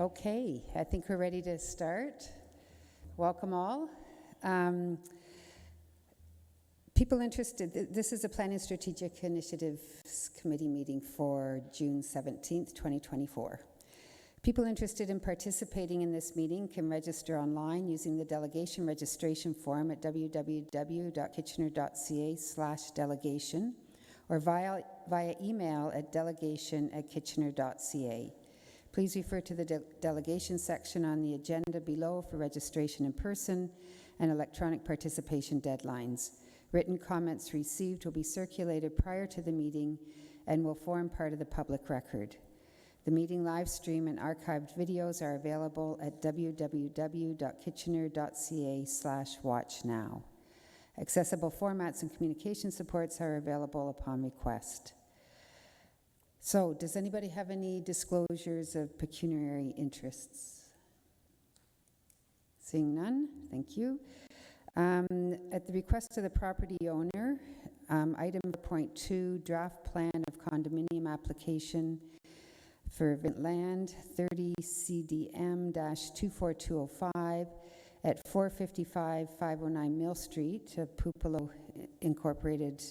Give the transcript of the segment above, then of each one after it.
Okay, I think we're ready to start. Welcome all. People interested, this is a Planning Strategic Initiatives Committee meeting for June 17th, 2024. People interested in participating in this meeting can register online using the delegation registration form at www.kitchener.ca/delegation or via email at delegation@kitchener.ca. Please refer to the delegation section on the agenda below for registration in person and electronic participation deadlines. Written comments received will be circulated prior to the meeting and will form part of the public record. The meeting live stream and archived videos are available at www.kitchener.ca/watchnow. Accessible formats and communication supports are available upon request. So, does anybody have any disclosures of pecuniary interests? Seeing none, thank you. At the request of the property owner, item 4.2, draft plan of condominium application for Vintland 30 CDM-24205 at 455 509 Mill Street, a Pupilo Incorporated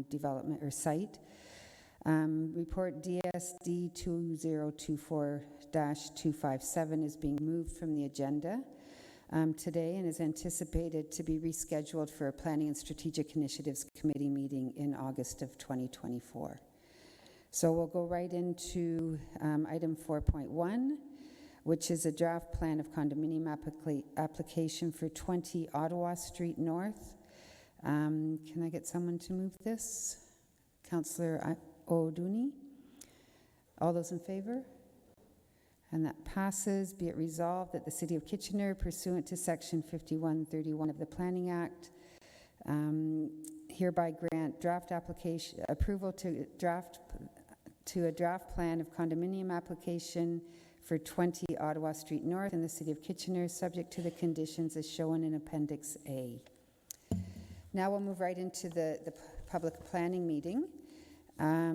development or site. Report DSD 2024-257 is being moved from the agenda today and is anticipated to be rescheduled for a Planning and Strategic Initiatives Committee meeting in August of 2024. So we'll go right into item 4.1, which is a draft plan of condominium application for 20 Ottawa Street North. Can I get someone to move this? Councillor O'Dooney. All those in favor? And that passes. Be it resolved that the City of Kitchener, pursuant to Section 5131 of the Planning Act, hereby grant draft application approval to a draft plan of condominium application for 20 Ottawa Street North in the City of Kitchener, subject to the conditions as shown in Appendix A. Now we'll move right into the public planning meeting.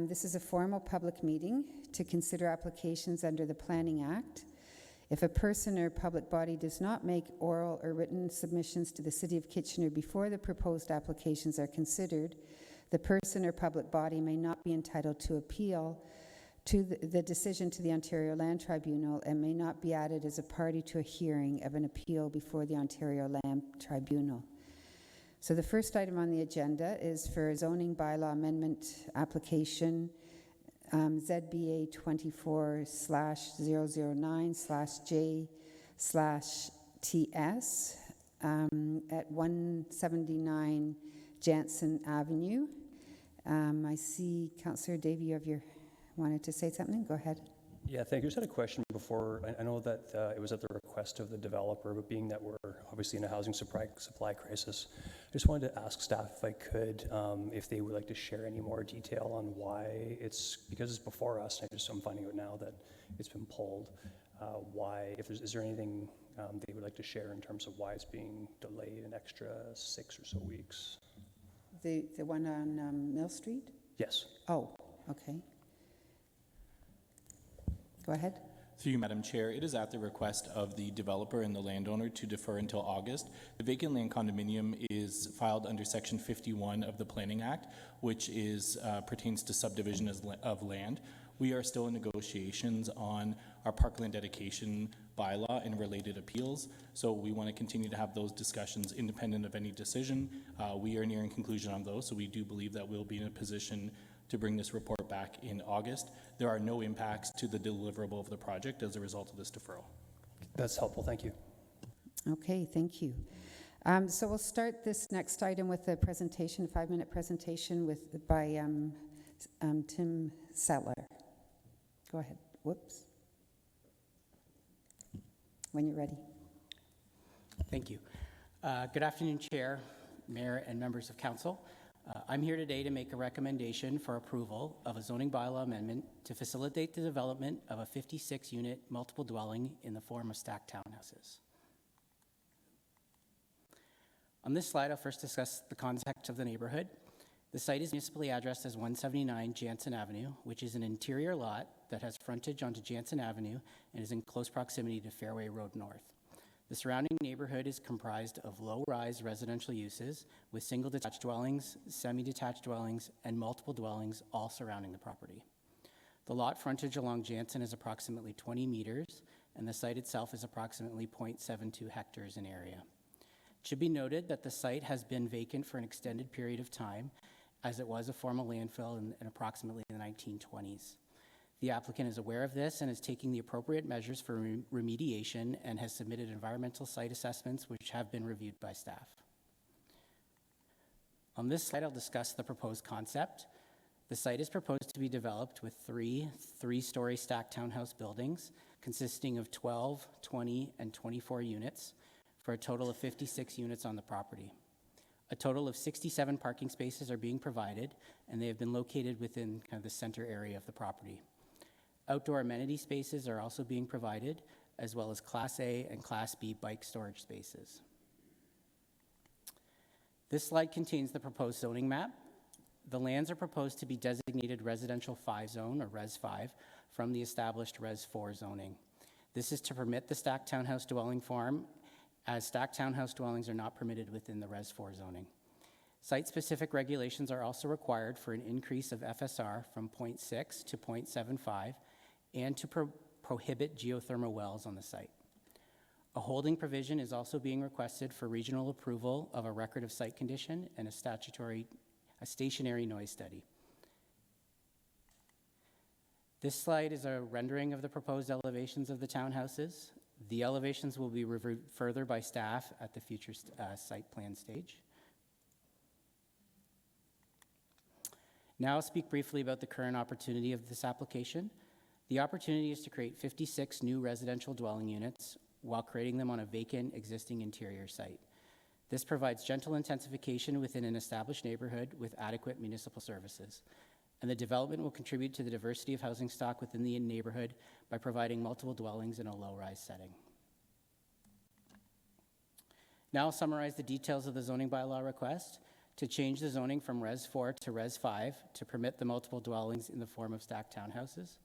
This is a formal public meeting to consider applications under the Planning Act. If a person or public body does not make oral or written submissions to the City of Kitchener before the proposed applications are considered, the person or public body may not be entitled to appeal to the decision to the Ontario Land Tribunal and may not be added as a party to a hearing of an appeal before the Ontario Land Tribunal. So the first item on the agenda is for a zoning bylaw amendment application, ZBA 24/009/J/TS at 179 Jansen Avenue. I see Councillor Davey, you wanted to say something? Go ahead. Yeah, thank you. I just had a question before. I know that it was at the request of the developer, but being that we're obviously in a housing supply crisis, I just wanted to ask staff if I could, if they would like to share any more detail on why because it's before us, and I'm finding out now that it's been pulled, is there anything they would like to share in terms of why it's being delayed an extra 6 or so weeks? The one on Mill Street? Yes. Oh, okay. Go ahead. Through you, Madam Chair, it is at the request of the developer and the landowner to defer until August. The vacant land condominium is filed under Section 51 of the Planning Act, which pertains to subdivision of land. We are still in negotiations on our parkland dedication bylaw and related appeals, so we want to continue to have those discussions independent of any decision. We are nearing conclusion on those, so we do believe that we'll be in a position to bring this report back in August. There are no impacts to the deliverable of the project as a result of this deferral. That's helpful. Thank you. Okay, thank you. So we'll start this next item with a presentation, a 5-minute presentation by Tim Sattler. Go ahead. Whoops. When you're ready. Thank you. Good afternoon, Chair, Mayor, and members of Council. I'm here today to make a recommendation for approval of a zoning bylaw amendment to facilitate the development of a 56-unit multiple dwelling in the form of stacked townhouses. On this slide, I'll first discuss the context of the neighborhood. The site is municipally addressed as 179 Jansen Avenue, which is an interior lot that has frontage onto Jansen Avenue and is in close proximity to Fairway Road North. The surrounding neighborhood is comprised of low-rise residential uses with single detached dwellings, semi-detached dwellings, and multiple dwellings all surrounding the property. The lot frontage along Jansen is approximately 20 meters, and the site itself is approximately 0.72 hectares in area. It should be noted that the site has been vacant for an extended period of time, as it was a formal landfill in approximately the 1920s. The applicant is aware of this and is taking the appropriate measures for remediation and has submitted environmental site assessments which have been reviewed by staff. On this slide, I'll discuss the proposed concept. The site is proposed to be developed with three-story stacked townhouse buildings consisting of 12, 20, and 24 units for a total of 56 units on the property. A total of 67 parking spaces are being provided, and they have been located within kind of the center area of the property. Outdoor amenity spaces are also being provided, as well as Class A and Class B bike storage spaces. This slide contains the proposed zoning map. The lands are proposed to be designated Residential 5 Zone, or Res 5, from the established Res 4 zoning. This is to permit the stacked townhouse dwelling form, as stacked townhouse dwellings are not permitted within the Res 4 zoning. Site-specific regulations are also required for an increase of FSR from 0.6 to 0.75 and to prohibit geothermal wells on the site. A holding provision is also being requested for regional approval of a record of site condition and a stationary noise study. This slide is a rendering of the proposed elevations of the townhouses. The elevations will be reviewed further by staff at the future site plan stage. Now I'll speak briefly about the current opportunity of this application. The opportunity is to create 56 new residential dwelling units while creating them on a vacant existing interior site. This provides gentle intensification within an established neighborhood with adequate municipal services. And the development will contribute to the diversity of housing stock within the neighborhood by providing multiple dwellings in a low-rise setting. Now I'll summarize the details of the zoning bylaw request to change the zoning from Res 4 to Res 5 to permit the multiple dwellings in the form of stacked townhouses,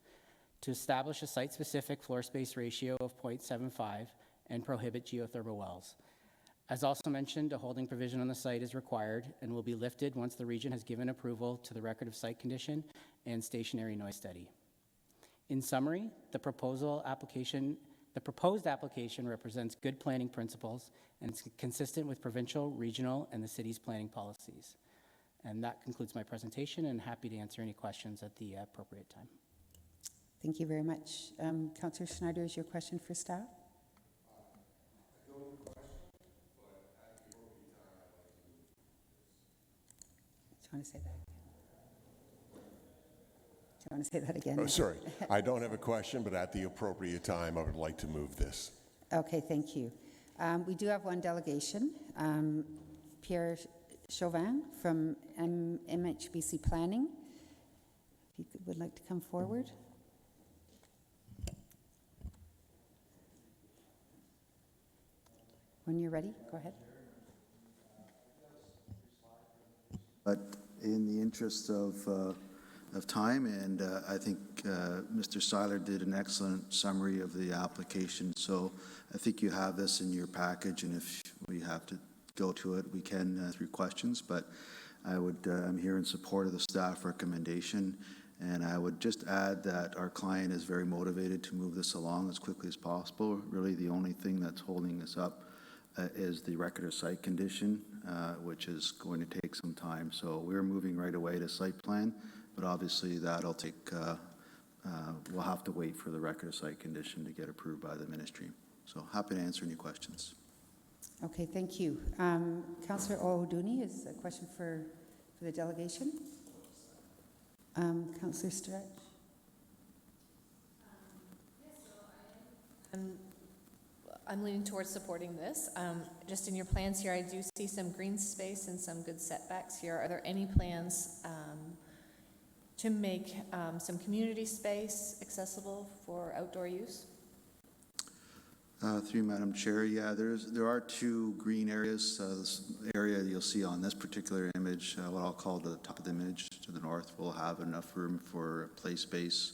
to establish a site-specific floor space ratio of 0.75 and prohibit geothermal wells. As also mentioned, a holding provision on the site is required and will be lifted once the region has given approval to the record of site condition and stationary noise study. In summary, the proposed application represents good planning principles and is consistent with provincial, regional, and the city's planning policies. And that concludes my presentation, and happy to answer any questions at the appropriate time. Thank you very much. Councillor Schneider, is your question for staff? Do you want to say that again? Do you want to say that again? Oh, sorry. I don't have a question, but at the appropriate time, I would like to move this. Okay, thank you. We do have one delegation, Pierre Chauvin from MHBC Planning. If you would like to come forward. When you're ready, go ahead. But in the interest of time, and I think Mr. Seiler did an excellent summary of the application, so I think you have this in your package, and if we have to go to it, we can through questions, but I'm here in support of the staff recommendation, and I would just add that our client is very motivated to move this along as quickly as possible. Really, the only thing that's holding this up is the record of site condition, which is going to take some time. So we're moving right away to site plan, but obviously that'll take, we'll have to wait for the record of site condition to get approved by the ministry. So happy to answer any questions. Okay, thank you. Councillor O'Dooney is a question for the delegation. Councillor Stretch. I'm leaning towards supporting this. Just in your plans here, I do see some green space and some good setbacks here. Are there any plans to make some community space accessible for outdoor use? Through Madam Chair, yeah, there are two green areas. This area you'll see on this particular image, what I'll call the top of the image to the north, will have enough room for play space.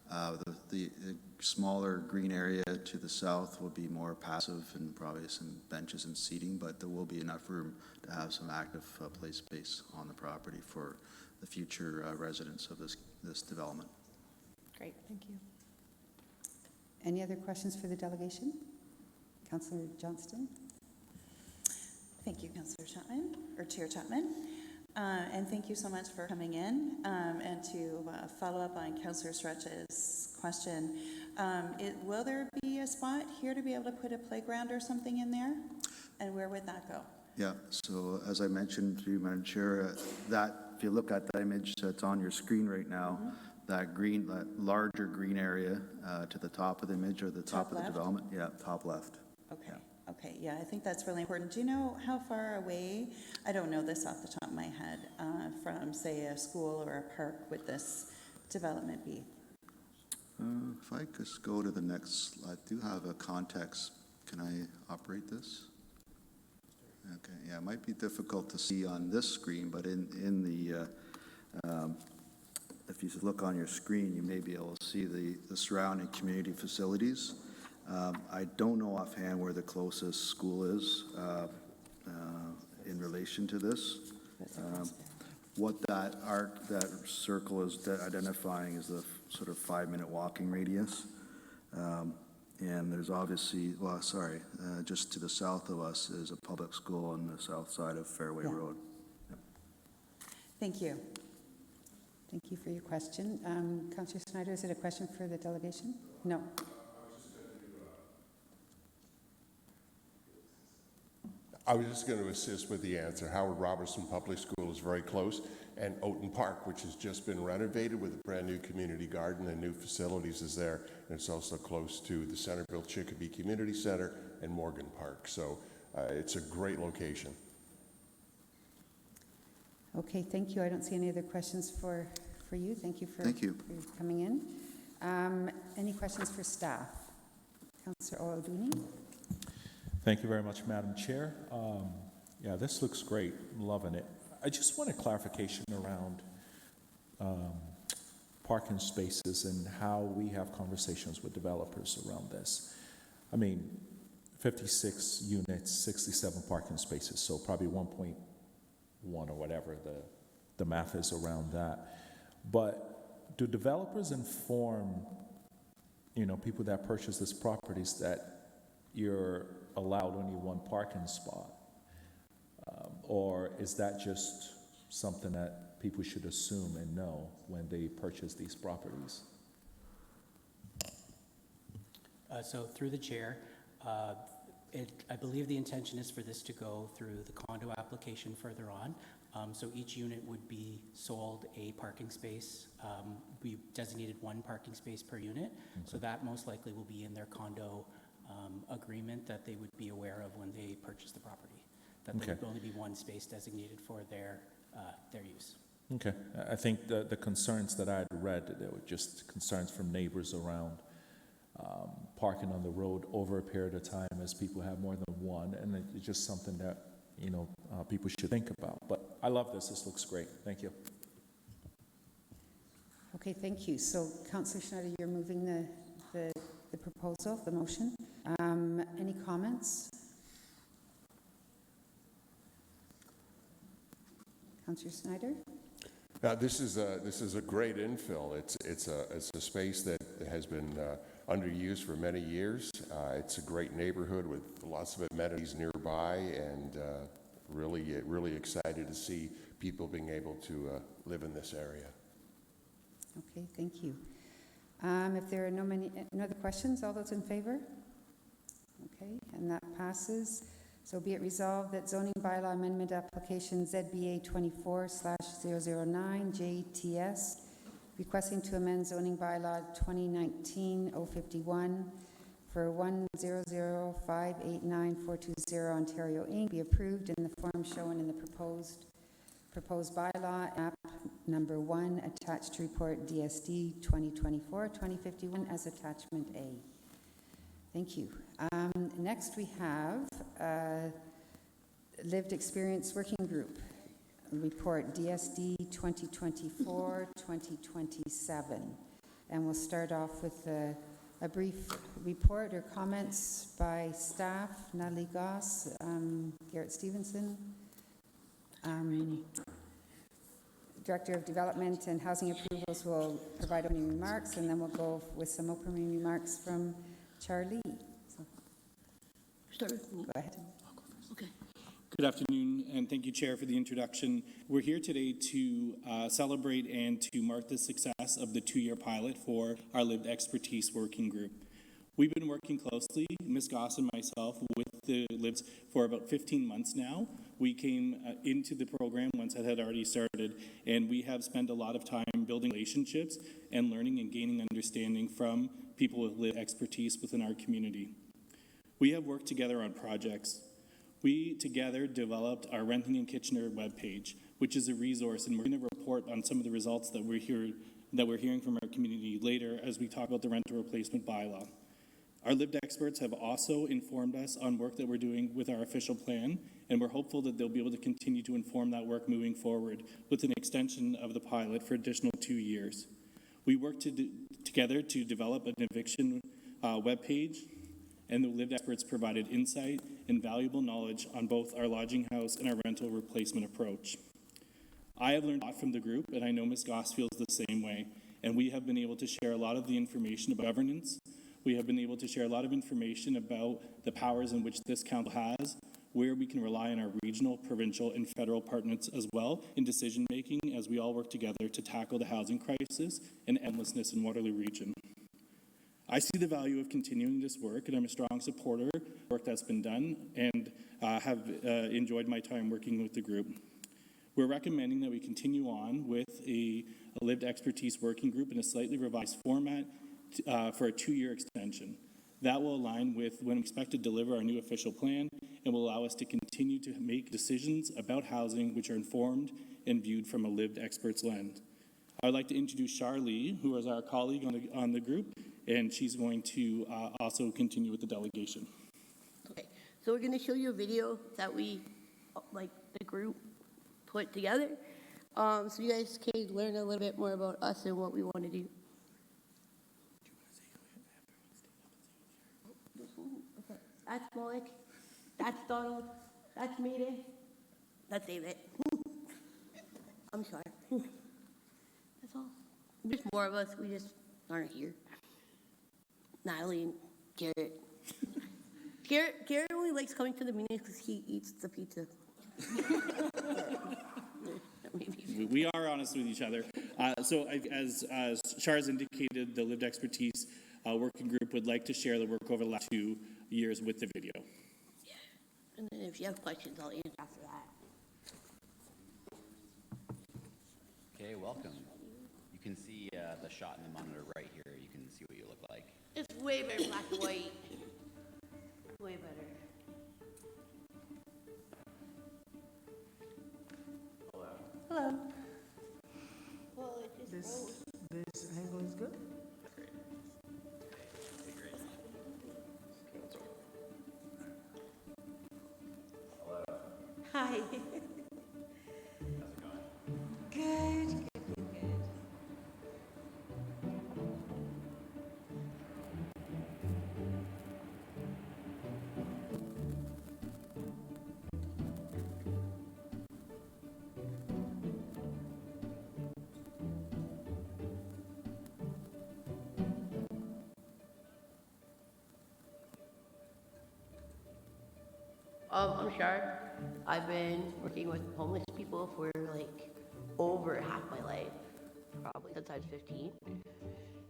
The smaller green area to the south will be more passive and probably some benches and seating, but there will be enough room to have some active play space on the property for the future residents of this development. Great, thank you. Any other questions for the delegation? Councillor Johnston? Thank you, Councillor Chapman, or Chair Chapman. And thank you so much for coming in. And to follow up on Councillor Stretch's question, will there be a spot here to be able to put a playground or something in there? And where would that go? Yeah, so as I mentioned to you, Madam Chair, if you look at that image that's on your screen right now, that larger green area to the top of the image or the top of the left? development, yeah, top left. Okay, okay, yeah, I think that's really important. Do you know how far away, I don't know this off the top of my head, from, say, a school or a park would this development be? If I just go to the next slide, I do have a context. Can I operate this? Okay, yeah, it might be difficult to see on this screen, but in the, if you look on your screen, you may be able to see the surrounding community facilities. I don't know offhand where the closest school is in relation to this. What that circle is identifying is the sort of 5-minute walking radius. And there's obviously, just to the south of us is a public school on the south side of Fairway Road. Yep. Thank you. Thank you for your question. Councillor Snyder, is it a question for the delegation? No. I was just going to assist with the answer. Howard Robertson Public School is very close, and Oaton Park, which has just been renovated with a brand-new community garden and new facilities, is there. And it's also close to the Centerville Chicopee Community Center and Morgan Park. So it's a great location. Okay, thank you. I don't see any other questions for you. Thank you for coming in. Any questions for staff? Councillor Oladuni? Thank you very much, Madam Chair. Yeah, this looks great. I'm loving it. I just want a clarification around parking spaces and how we have conversations with developers around this. I mean, 56 units, 67 parking spaces, so probably 1.1 or whatever the math is around that. But do developers inform, people that purchase these properties that you're allowed only one parking spot? Or is that just something that people should assume and know when they purchase these properties? So through the chair, I believe the intention is for this to go through the condo application further on. So each unit would be sold a parking space. We designated one parking space per unit. Okay. So that most likely will be in their condo agreement that they would be aware of when they purchase the property. That there would only be one space designated for their use. Okay. I think the concerns that I had read, there were just concerns from neighbors around parking on the road over a period of time as people have more than one, and it's just something that people should think about. But I love this. This looks great. Thank you. Okay, thank you. So, Councillor Schneider, you're moving the proposal, the motion. Any comments? Councillor Snyder? This is a great infill. It's a space that has been underused for many years. It's a great neighborhood with lots of amenities nearby, and really excited to see people being able to live in this area. Okay, thank you. If there are no other questions, all those in favor? Okay, and that passes. So be it resolved that zoning bylaw amendment application ZBA 24/009 JTS requesting to amend zoning bylaw 2019-051 for 100589420 Ontario Inc. be approved in the form shown in the proposed bylaw app number 1 attached to report DSD 2024-2051 as attachment A. Thank you. Next, we have Lived Experience Working Group, report DSD 2024-2027. And we'll start off with a brief report or comments by staff, Natalie Goss, Garrett Stevenson, Director of Development and Housing Approvals will provide opening remarks, and then we'll go with some opening remarks from Charlie. So, go ahead. Okay. Good afternoon, and thank you, Chair, for the introduction. We're here today to celebrate and to mark the success of the 2-year pilot for our Lived Expertise Working Group. We've been working closely, Ms. Goss and myself, with the Liveds for about 15 months now. We came into the program once it had already started, and we have spent a lot of time building relationships and learning and gaining understanding from people with lived expertise within our community. We have worked together on projects. We together developed our Renting in Kitchener webpage, which is a resource, and we're going to report on some of the results that we're hearing from our community later as we talk about the rental replacement bylaw. Our lived experts have also informed us on work that we're doing with our official plan, and we're hopeful that they'll be able to continue to inform that work moving forward with an extension of the pilot for additional 2 years. We worked together to develop an eviction webpage, and the lived experts provided insight and valuable knowledge on both our lodging house and our rental replacement approach. I have learned a lot from the group, and I know Ms. Goss feels the same way, and we have been able to share a lot of the information about governance. We have been able to share a lot of information about the powers in which this council has, where we can rely on our regional, provincial, and federal partners as well in decision-making as we all work together to tackle the housing crisis and endlessness in Waterloo Region. I see the value of continuing this work, and I'm a strong supporter of the work that's been done and have enjoyed my time working with the group. We're recommending that we continue on with a lived expertise working group in a slightly revised format for a 2-year extension. That will align with when we expect to deliver our new official plan and will allow us to continue to make decisions about housing which are informed and viewed from a lived expert's lens. I would like to introduce Charlie, who is our colleague on the group, and she's going to also continue with the delegation. Okay, so we're going to show you a video that we, like the group, put together, so you guys can learn a little bit more about us and what we want to do. That's Malik, that's Donald, that's Mayday, that's David. I'm sorry. That's all. There's more of us, we just aren't here. Natalie and Garrett. Garrett only likes coming to the meetings because he eats the pizza. We are honest with each other. So as Char's indicated, the Lived Expertise Working Group would like to share the work over the last 2 years with the video. Yeah. And then if you have questions, I'll answer after that. Okay, welcome. You can see the shot in the monitor right here. You can see what you look like. It's way better black and white. Way better. Hello. Hello. Well, it just rose. This angle is good. Great. Okay, great. Hello. Hi. How's it going? Good. I'm Shar. I've been working with homeless people for like over half my life, probably since I was 15.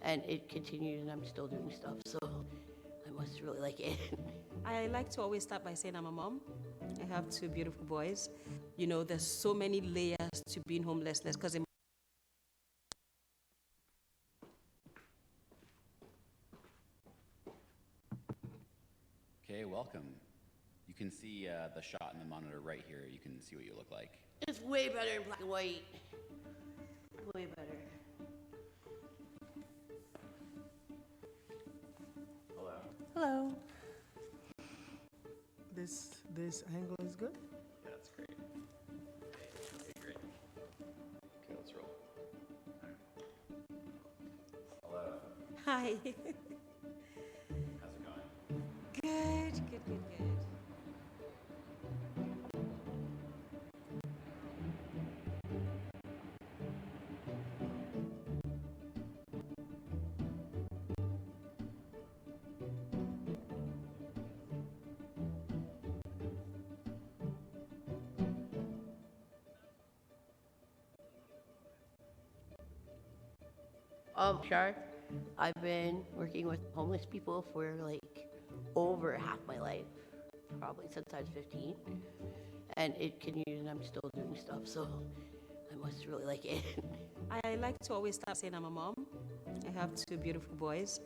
And it continues and I'm still doing stuff, so I must really like it. I like to always start by saying I'm a mom. I have 2 beautiful boys. You know, there's so many layers to being homelessness because Okay, welcome. You can see the shot in the monitor right here. You can see what you look like. It's way better in black and white. Way better. Hello. hello. this angle is good. Yeah, that's great. Okay, great. Okay, let's roll. Hello. Hi. How's it going? Good, good, good, good. Sure. I've been working with homeless people for like over half my life, probably since I was 15. And it continues, and I'm still doing stuff, so I must really like it. I like to always start saying I'm a mom. I have two beautiful boys.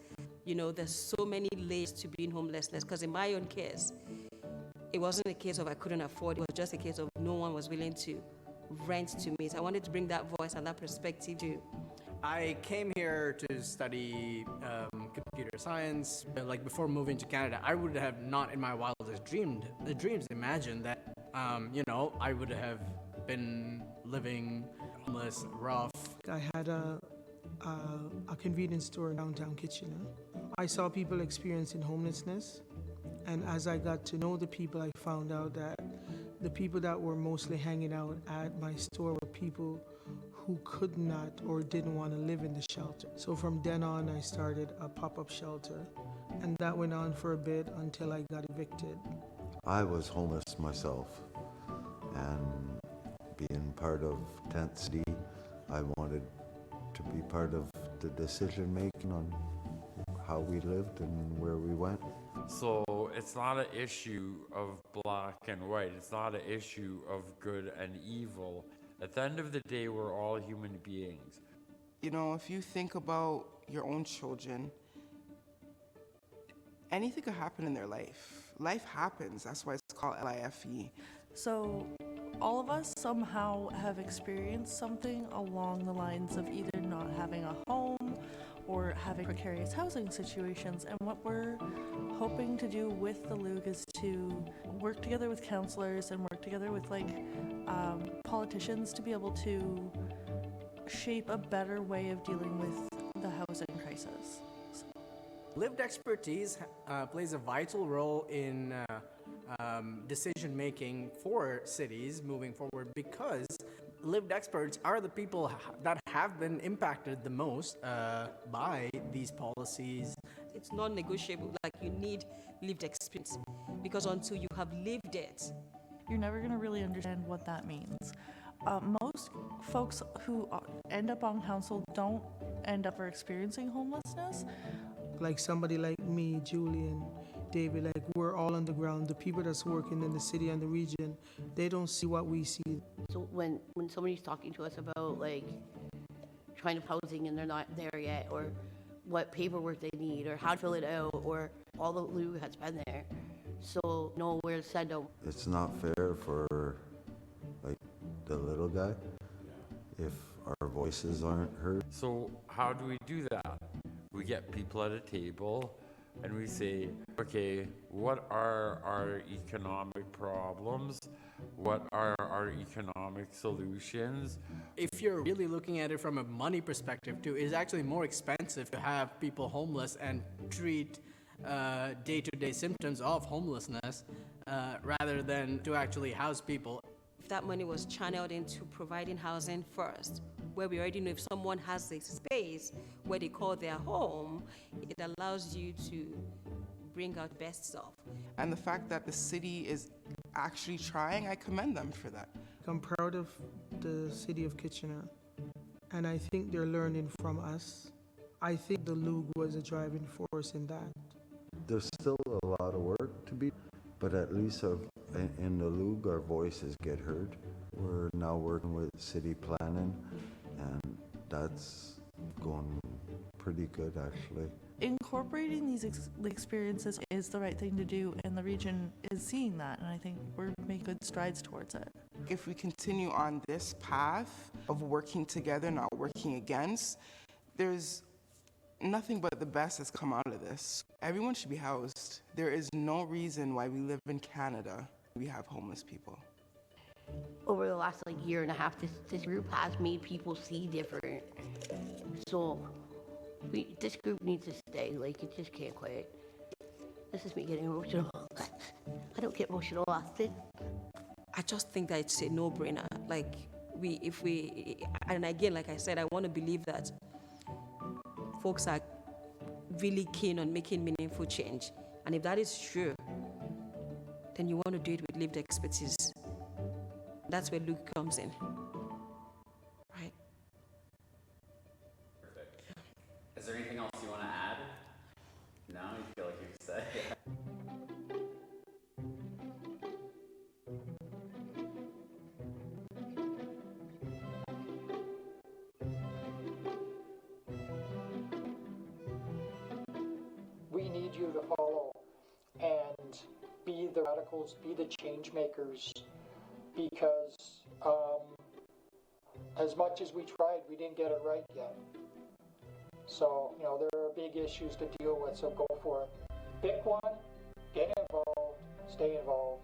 You know, there's so many layers to being homelessness, because in my own case, it wasn't a case of I couldn't afford it. It was just a case of no one was willing to rent to me. So I wanted to bring that voice and that perspective too. I came here to study computer science. Like before moving to Canada, I would have not in my wildest dreams imagined that, I would have been living homeless, rough. I had a convenience store in downtown Kitchener. I saw people experiencing homelessness, and as I got to know the people, I found out that the people that were mostly hanging out at my store were people who could not or didn't want to live in the shelter. So from then on, I started a pop-up shelter, and that went on for a bit until I got evicted. I was homeless myself, and being part of Tent City, I wanted to be part of the decision making on how we lived and where we went. So it's not an issue of black and white. It's not an issue of good and evil. At the end of the day, we're all human beings. You know, if you think about your own children, anything could happen in their life. Life happens. That's why it's called LIFE. So all of us somehow have experienced something along the lines of either not having a home or having precarious housing situations. And what we're hoping to do with the Loog is to work together with counselors and work together with politicians to be able to shape a better way of dealing with the housing crisis. Lived expertise plays a vital role in decision making for cities moving forward, because lived experts are the people that have been impacted the most by these policies. It's non-negotiable. Like, you need lived experience, because until you have lived it, you're never going to really understand what that means. Most folks who end up on council don't end up experiencing homelessness. Like somebody like me, Julian, David, like we're all on the ground. The people that's working in the city and the region, they don't see what we see. So when somebody's talking to us about like trying to housing and they're not there yet, or what paperwork they need, or how to fill it out, or all the Loog has been there, so know where to send them. It's not fair for like the little guy if our voices aren't heard. So how do we do that? We get people at a table and we say, okay, what are our economic problems? What are our economic solutions? If you're really looking at it from a money perspective too, it's actually more expensive to have people homeless and treat day-to-day symptoms of homelessness rather than to actually house people. if that money was channeled into providing housing first, where we already know if someone has a space where they call their home, it allows you to bring out best self. And the fact that the city is actually trying, I commend them for that. I'm proud of the city of Kitchener, and I think they're learning from us. I think the Loog was a driving force in that. There's still a lot of work to be, but at least in the Loog, our voices get heard. We're now working with city planning, and that's going pretty good, actually. Incorporating these experiences is the right thing to do, and the region is seeing that, and I think we're making good strides towards it. If we continue on this path of working together, not working against, there's nothing but the best has come out of this. Everyone should be housed. There is no reason why we live in Canada we have homeless people. Over the last like year and a half, this group has made people see different. So this group needs to stay. Like, it just can't quit. This is me getting emotional. I don't get emotional often. I just think that it's a no-brainer. Like, and again, like I said, I want to believe that folks are really keen on making meaningful change. And if that is true, then you want to do it with lived expertise. That's where Luke comes in. Right? Perfect. Is there anything else you want to add? No, you feel like you've said. We need you to follow and be the radicals, be the change makers, because as much as we tried, we didn't get it right yet. So, there are big issues to deal with, so go for it. Pick one, get involved, stay involved.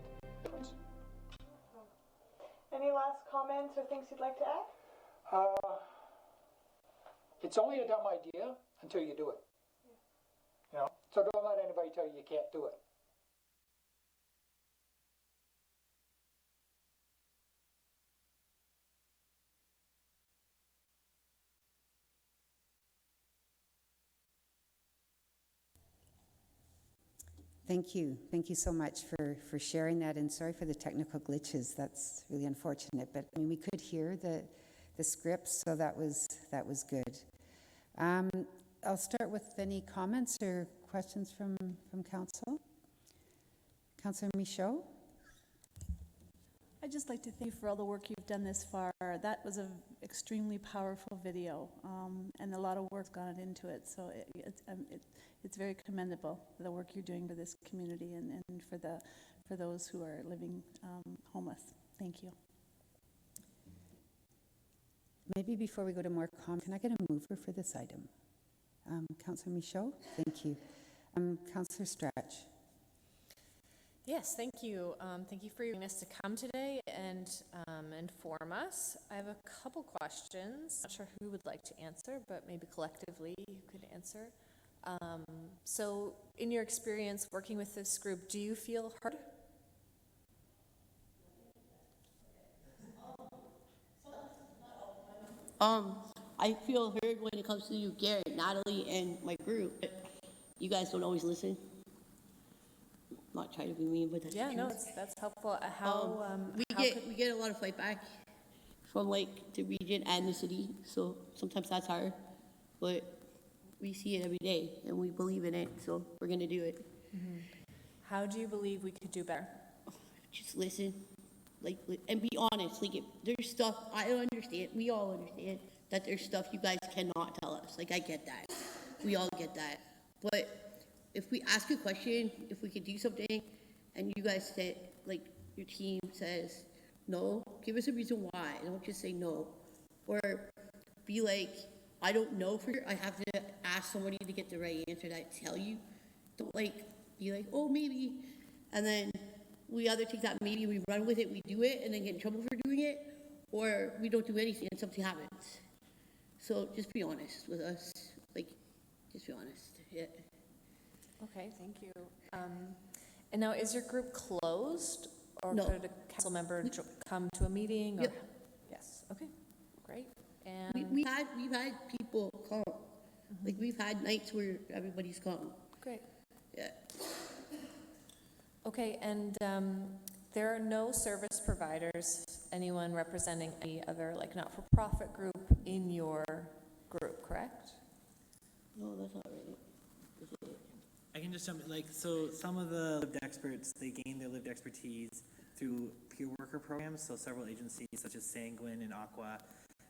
Any last comments or things you'd like to add? It's only a dumb idea until you do it. So don't let anybody tell you you can't do it. Thank you. Thank you so much for sharing that, and sorry for the technical glitches. That's really unfortunate, but I mean, we could hear the script, so that was good. I'll start with any comments or questions from council. Councillor Michaud? I'd just like to thank you for all the work you've done this far. That was an extremely powerful video, and a lot of work's gone into it. So it's very commendable, the work you're doing for this community and for those who are living homeless. Thank you. Maybe before we go to more comments, can I get a mover for this item? Councillor Michaud, thank you. Councillor Stratch. Yes, thank you. Thank you for your willingness to come today and inform us. I have a couple questions. Not sure who would like to answer, but maybe collectively you could answer. So in your experience working with this group, do you feel heard? I feel heard when it comes to you, Garrett, Natalie, and my group. You guys don't always listen. Not trying to be mean, but that's Yeah, the no, truth. that's helpful. How we get a lot of fight back from like the region and the city, so sometimes that's hard. But we see it every day and we believe in it, so we're gonna do it. Mm-hmm. How do you believe we could do better? Just listen, and be honest. There's stuff I don't understand. We all understand that there's stuff you guys cannot tell us. I get that. We all get that. But if we ask a question, if we could do something, and you guys say, your team says no, give us a reason why. Don't just say no, or be like, I don't know for sure. I have to ask somebody to get the right answer that I tell you. Don't be like, oh, maybe, and then we either take that maybe, we run with it, we do it, and then get in trouble for doing it, or we don't do anything and something happens. So just be honest with us. Just be honest. Yeah. Okay, thank you. And now, is your group closed, or No. could a council member come to a meeting? Or? Yep. Yes. Okay. Great. And We've had people come. We've had nights where everybody's come. great. Yeah. Okay, and there are no service providers, anyone representing any other not-for-profit group in your group, correct? No, that's not right. I can just jump in, so some of the lived experts, they gain their lived expertise through peer worker programs. So several agencies such as Sanguine and Aqua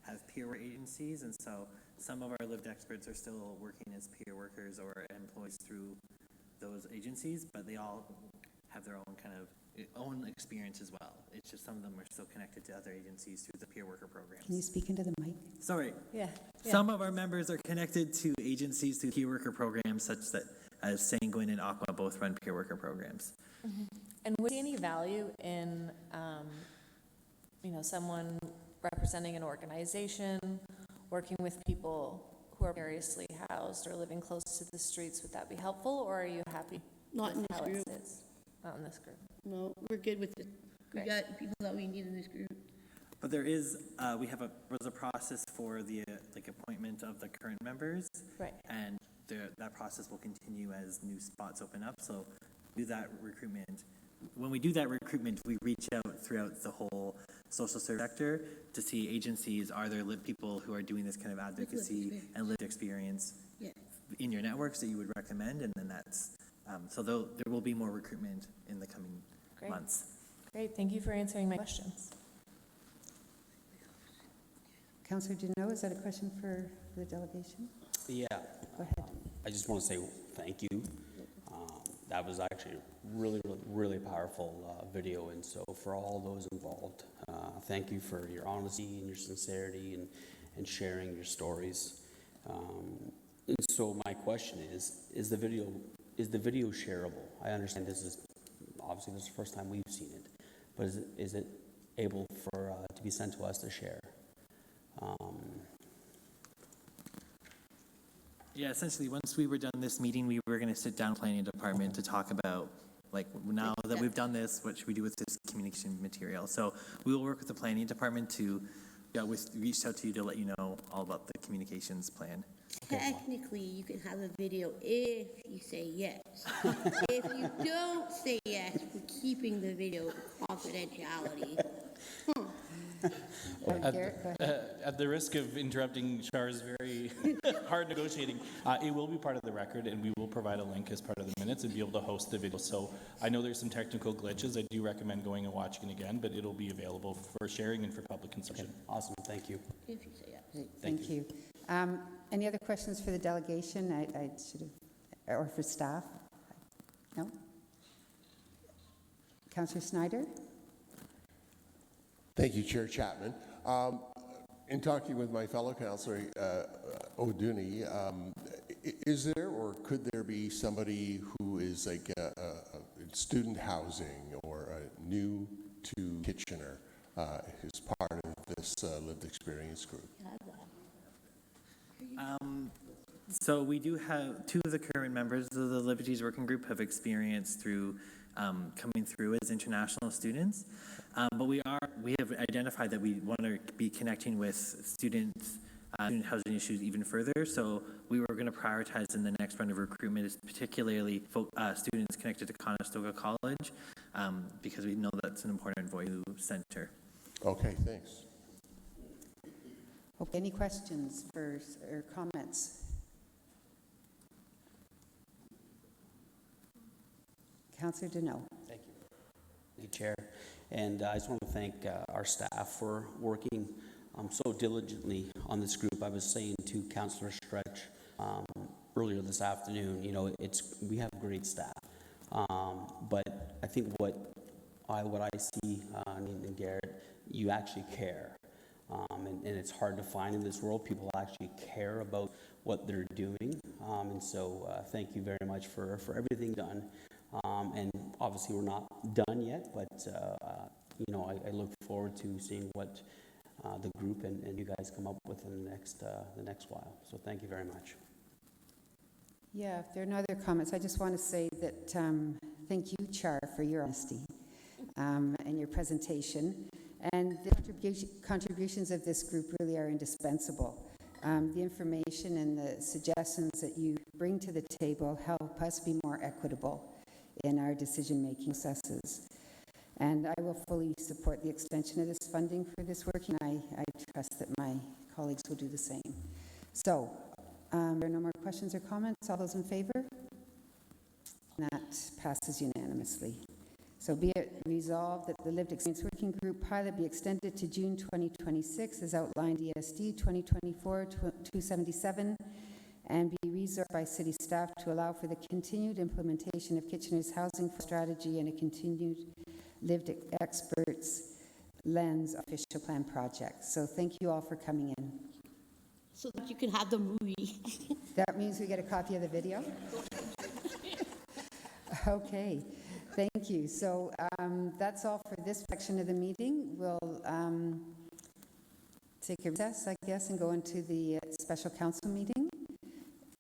have peer work agencies, and so some of our lived experts are still working as peer workers or employees through those agencies, but they all have their own own experience as well. It's just some of them are still connected to other agencies through the peer worker programs. Can you speak into the mic? Sorry. Yeah. Some of our members are connected to agencies through peer worker programs such that as Sanguine and Aqua both run peer worker programs. Mm-hmm. And would you see any value in, someone representing an organization, working with people who are precariously housed or living close to the streets? Would that be helpful, or are you happy Not in with this how group. it sits? Not in this group. No, we're good with it. We Great. got people that we need in this group. But there is, was a process for the, appointment of the current members. Right. And that process will continue as new spots open up, so do that recruitment. When we do that recruitment, we reach out throughout the whole social service sector to see agencies, are there people who are doing this kind of advocacy and lived experience Yeah. in your networks that you would recommend, and then that's, so there will be more recruitment in the coming Great. months. Great, thank you for answering my questions. Councillor Deneau, is that a question for the delegation? Yeah. Go ahead. I just want to say thank you. That was actually really, really, really powerful video, and so for all those involved, thank you for your honesty and your sincerity and sharing your stories. And so my question is the video shareable? I understand this is the first time we've seen it, but is it able for to be sent to us to share? Yeah, essentially, once we were done this meeting, we were going to sit down with planning department to talk about, now that we've done this, what should we do with this communication material? So we will work with the planning department to, reach out to you to let you know all about the communications plan. Technically, you can have a video if you say yes. If you don't say yes, we're keeping the video confidentiality. At the risk of interrupting Char's very hard negotiating, it will be part of the record, and we will provide a link as part of the minutes and be able to host the video. So I know there's some technical glitches. I do recommend going and watching it again, but it'll be available for sharing and for public consumption. Okay. Awesome, thank you. If you say yes. Great, thank you. Any other questions for the delegation? I should have, or for staff? No? Councillor Snyder? Thank you, Chair Chapman. In talking with my fellow councillor, O'Dooney, is there or could there be somebody who is like a student housing or new to Kitchener who's part of this lived experience group? So we do have two of the current members of the Liberties Working Group have experience through coming through as international students, but we have identified that we want to be connecting with student housing issues even further. So we were going to prioritize in the next round of recruitment is particularly students connected to Conestoga College, because we know that's an important voice center. Okay, thanks. Okay, any questions or comments? Councillor Deneau. Thank you. Thank you, Chair. And I just want to thank our staff for working so diligently on this group. I was saying to Councillor Stretch earlier this afternoon, we have great staff. But I think what I see in Garrett, you actually care. And it's hard to find in this world. People actually care about what they're doing. And so thank you very much for everything done. And obviously we're not done yet, but I look forward to seeing what the group and you guys come up with in the next while. So thank you very much. Yeah, if there are no other comments, I just want to say that thank you, Char, for your honesty and your presentation. And the contributions of this group really are indispensable. The information and the suggestions that you bring to the table help us be more equitable in our decision-making processes. And I will fully support the extension of this funding for this work, and I trust that my colleagues will do the same. So, there are no more questions or comments. All those in favor? That passes unanimously. So be it resolved that the Lived Experience Working Group pilot be extended to June 2026 as outlined ESD 2024-277 and be resolved by City staff to allow for the continued implementation of Kitchener's housing strategy and a continued Lived Experts lens official plan project. So thank you all for coming in. So that you can have the movie. That means we get a copy of the video? Okay. Thank Thank you. So that's all for this section of the meeting. We'll take a recess, I guess, and go into the special council meeting.